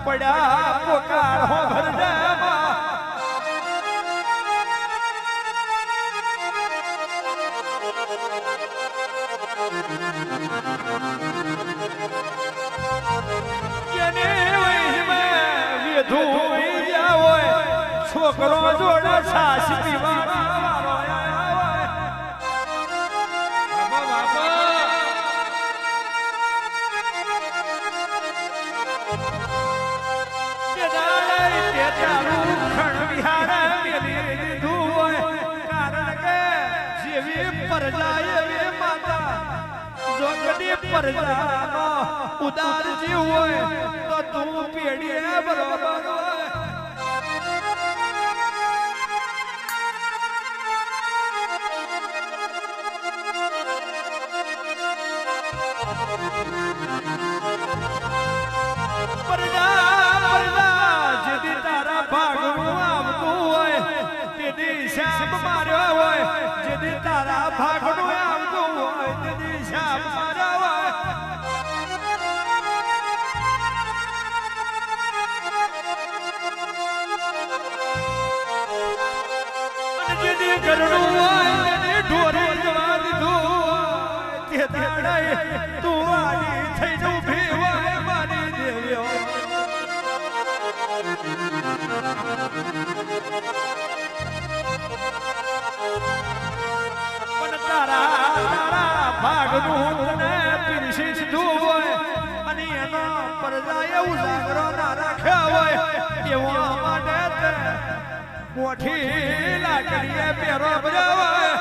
પડ્યા પોકાર હો ભરજે છોકરો જોડે છાશ પીવા ઉદાર જીવ હોય તો તું પેઢીએ બરોબર જેથી તારા ભાગનું આવતું હોય તેથી શાપ માર્યો હોય જેથી તારા ભાગનું આવતું હોય તેથી શાપ માર્યો હોય જેથી ઘરનું હોય જેથી ઢોરી જવા દીધું તે દાડાએ તું આડી થઈ જવું ભેવાય મારી દેવ્યો પણ તારા ભાગનું તને પીરસી દીધું હોય અને એના પરદાએ ઉજાગરો ના રાખ્યા હોય એવા માટે મોઠી લાકડીએ પેરો બજાવાય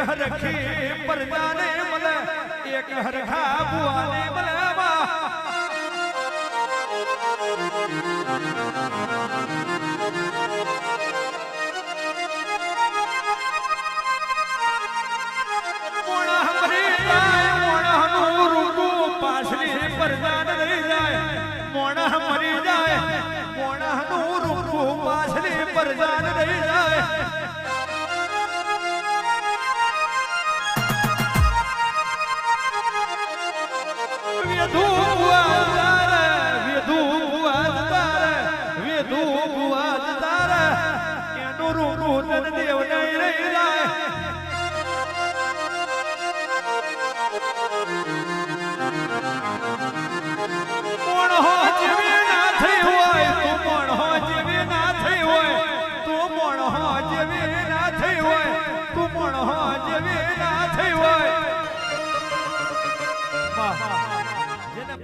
હરખી પરજાને મળે એક હરખા બુઆને મળે મોણા મરી જાય મોણાનું રૂપું પાછલી પરજાને લઈ જાય મોણા મરી જાય મોણાનું રૂપું પાછલી પરજાને લઈ જાય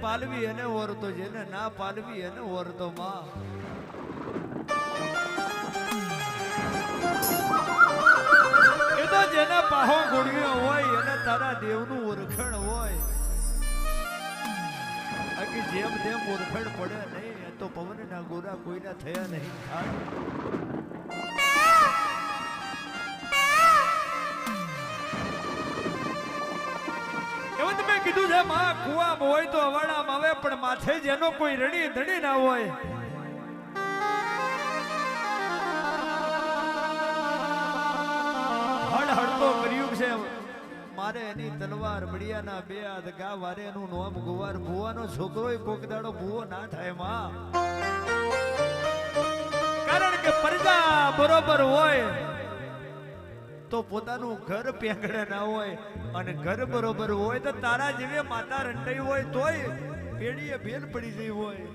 પાલવી અને ઓરતો જેને ના પાલવી અને ઓરતો માં એ તો જેને પાહો ગોળ્યો હોય અને તારા દેવનું ઓળખણ હોય આખી જેમ જેમ ઓળખણ પડે નહીં તો પવનના ગોરા કોઈના થયા નહીં એવું તમે કીધું છે માં કુવામાં હોય તો અવાડામાં આવે પણ માથે જેનો કોઈ રડી ધડી ના હોય હડ હડતો કર્યું છે મારે એની તલવાર બળિયાના બે હાથ ગા વારે એનું નોમ ગુવાર ભુવાનો છોકરોય કોક દાડો ભુવો ના થાય માં કારણ કે પ્રજા બરોબર હોય તો પોતાનું ઘર પેંગડે ના હોય અને ઘર બરોબર હોય તો તારા જેવી માતા રંટાઈ હોય તોય પેઢીએ ભેલ પડી જઈ હોય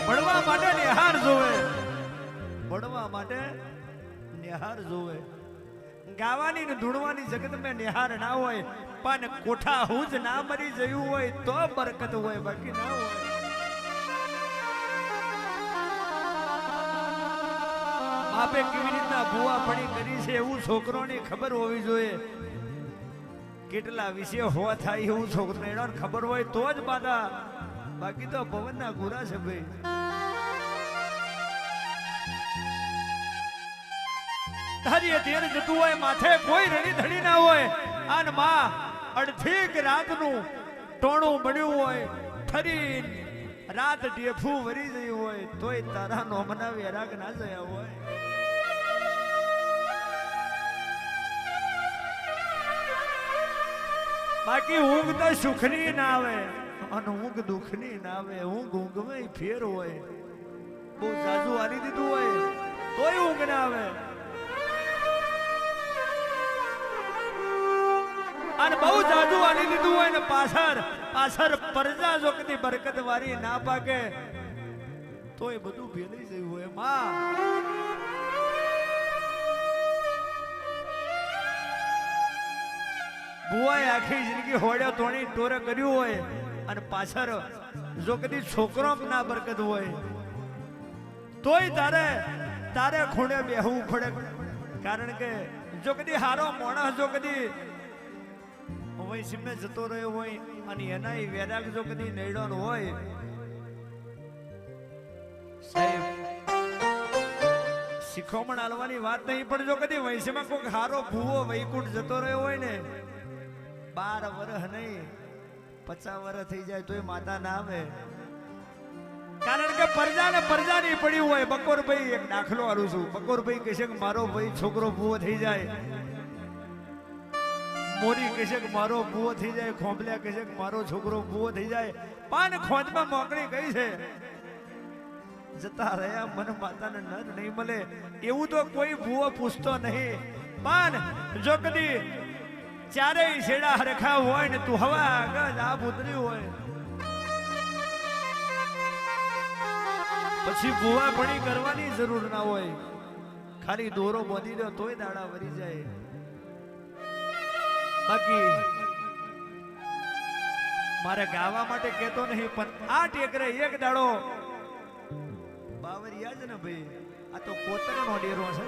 ભણવા માટે નિહાર જોવે ભણવા માટે નિહાર જોવે ગાવાની ને ધૂણવાની જગત મેં નિહાર ના હોય પણ કોઠા હું જ ના મરી જયું હોય તો બરકત હોય બાકી ના હોય બાપે કેવી રીતના ભૂવા પડી કરી છે એવું છોકરોની ખબર હોવી જોઈએ કેટલા વિશે હો થાય એવું છોકરોને ખબર હોય તો જ બાધા બાકી તો પવનના ગુરા છે ભાઈ ધારીએ તેર જતું હોય માથે કોઈ રડી ધડી ના હોય આન માં અડધીક રાતનું ટોણું બન્યું હોય ઠરી રાત ડેફું વરી ગઈ હોય તોય તારા નોમના વેરાગ ના જયા હોય બાકી ઊંઘ તો સુખની ના આવે અને ઊંઘ દુઃખની ના આવે ઊંઘ ઊંઘમાં ફેર હોય બહુ જાજુ આલી દીધું હોય તોય ઊંઘ ના આવે અને બહુ જાજુ આલી દીધું હોય ને પાછળ પરજા જો કદી બરકત વારી ના પાકે તોય બધું ભેલી જયું હોય માં બુઆએ આખી જિંદગી હોડ્યા તોણી ટોરે કર્યું હોય અને પાછળ જો કદી છોકરો ના બરકત હોય તોય તારે ખૂણે બેહવું પડે કારણ કે જો કદી હારો મોણસ જો કદી હોય સિમને જતો રહ્યો હોય અને એના વેરાગ જો કદી નડ્યો હોય સાહેબ શીખોમણ હાલવાની વાત નહીં પણ જો કદી વૈશ્યમાં કોઈક હારો ભૂવો વૈકુંઠ જતો રહ્યો હોય ને 12 વર્ષ નહીં 50 વર્ષ થઈ જાય તોય માતા ના આવે કારણ કે પરજાની પડ્યું હોય બકોરભાઈ એક દાખલો આલું છું બકોરભાઈ કહે છે કે મારો ભાઈ છોકરો ભૂવો થઈ જાય મોરી કહે છે કે મારો ભૂવો થઈ જાય ખોંભલ્યા કહે છે કે મારો છોકરો ભૂવો થઈ જાય પાન ખોંજમાં મોકળી ગઈ છે જતા રહ્યા મન માતાને નર નહીં મળે એવું તો કોઈ ભૂવો પૂછતો નહીં પણ જો કદી ચારેય છેડા હરખા હોય ને તું હવા આગળ આ ઉતર્યું હોય પછી ભૂવા પડી કરવાની જરૂર ના હોય ખાલી દોરો બાંધી દો તોય દાડા વરી જાય બાકી મારે ગાવા માટે કહેતો નહીં પણ આ ટેકરે એક દાડો બાવરિયા જ ને ભાઈ આ તો કોતરનો ડેરો છે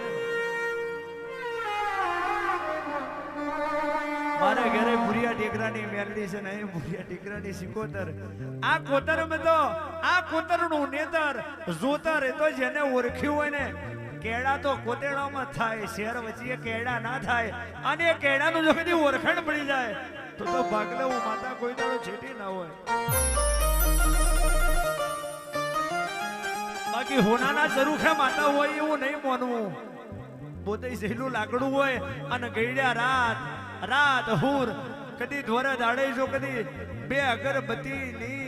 મારા ઘરે ભુરિયા ટેકરાની મેલડી છે ને ભુરિયા ટેકરાની સિકોતર આ કોતર માં તો આ કોતરનું નેતર જોતર એ તો જેને ઓળખ્યું હોય ને કેળા તો કોતેડામાં થાય શહેર વચ્ચે કેળા ના થાય અને એ કેળાનું જો કદી ઓળખાણ પડી જાય તો ભાગલેવું માતા કોઈ દાડો છેટી ના હોય બાકી હોનાના ચરુખે માતા હોય એવું નહીં માનવું પોતે સહેલું લાકડું હોય અને ગઈડ્યા રાત હુર કદી ધોરે દાડે જો કદી બે અગરબત્તી ની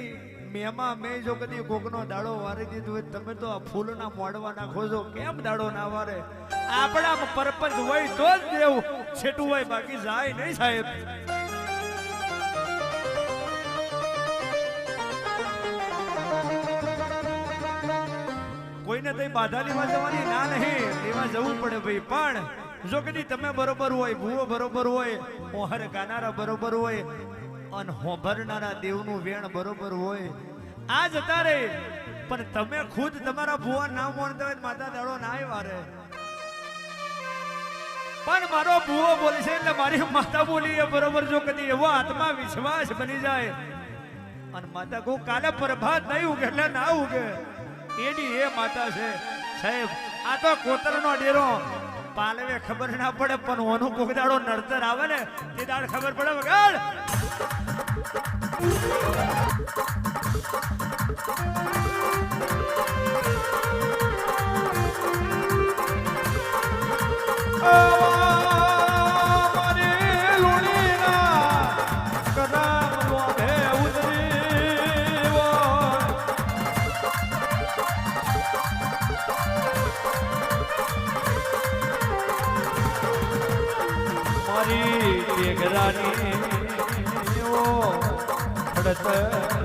મેમાં મેં જો કદી કોકનો દાડો વારી દીધો હોય તમે તો આ ફૂલના મોડવા નાખો છો કેમ દાડો ના વારે આપણા પરપંચ હોય તો જ દેવ છેટું હોય બાકી જાય નહીં સાહેબ કોઈને તઈ બાધા લેવા જવાની ના નહીં લેવા જવું પડે ભાઈ પણ જો કદી તમે બરોબર હોય ભૂવો બરોબર હોય ઓહર ગાનારા બરોબર હોય અને હોભરનારા દેવનું વેણ બરોબર હોય આ જતા રે પણ તમે ખુદ તમારા ભૂવા ના માનતા હોય માતા દાડો ના વારે પણ મારો ભૂવો બોલે છે એટલે મારી માતા બોલી એ બરોબર જો કદી એવો આત્મા વિશ્વાસ બની જાય અને માતા કહું કાલે પ્રભાત નહીં ઉગે એટલે ના ઉગે એની એ માતા છે સાહેબ આ તો કોતરનો ડેરો પાલવે ખબર ના પડે પણ ઓનું કોકદાડો નડતર આવે ને તે દાડ ખબર પડે વગાડ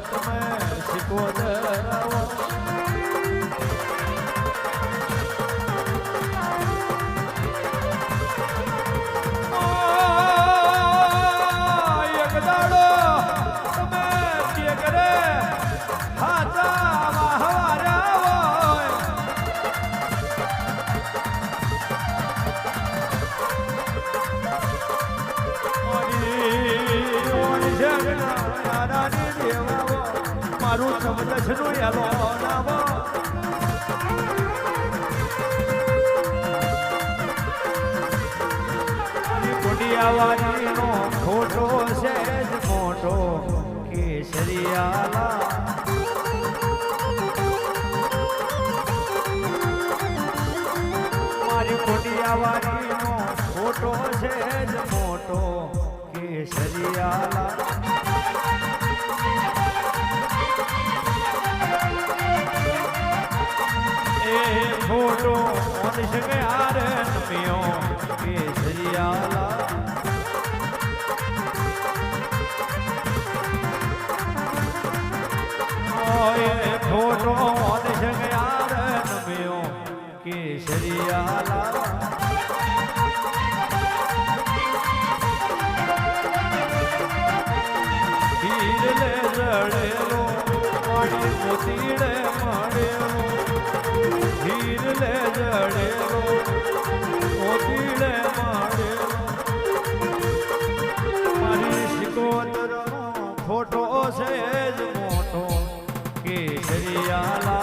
તમે શીખો ધરાવો એક દાડો તમે કે કરે હાથા વાહવાર્યા મારું સમજનું યાલો નાવો કોડિયાવાડીનો ખોટો છે જ મોટો કેસરિયાલા મારી કોડિયાવાડીનો ખોટો છે જ મોટો કેસરિયાલા फोटो मनुष के यार नमियों केसरियाला ये फोटो मनुष के यार नमियों केसरियाला हीर ले जड़ेलो माड़ी मोतीड़े माड़ेलो हीर ले जड़ेलो मोतीड़े माड़ेलो मारी शिकोतरनो फोटो से ज मोटो केसरियाला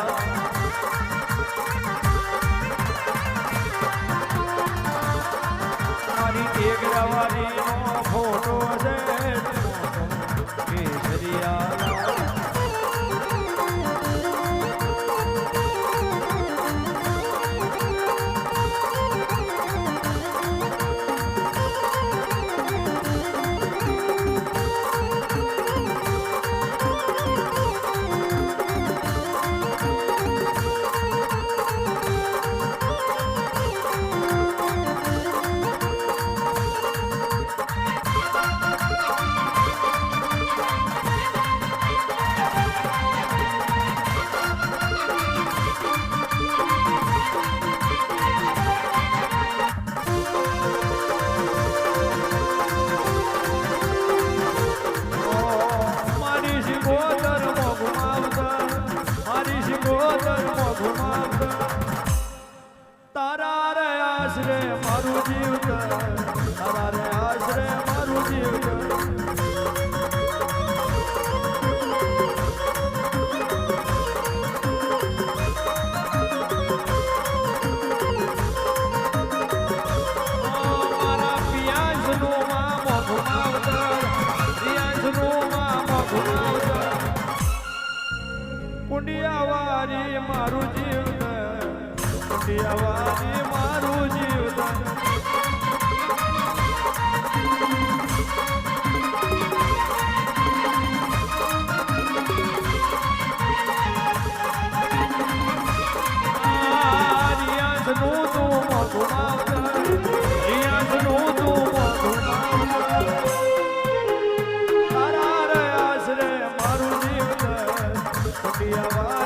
मारी टेकरावाली नो फोटो से ज मोटो केसरियाला તારા રે આશરે મારું જીવતર તારા રે આશરે મારું જીવતર મારા પિયાસનું મામો ઘુમાવતર પિયાસનું મામો ઘુમાવતર કુંડિયાવારી મારું જીવતર કુંડિયાવારી મારું જીવતર રિયાઝનું તું ઘુમાવતર રિયાઝનું તું ઘુમાવતર તારા રે આશરે મારું જીવતર કુંડિયાવારી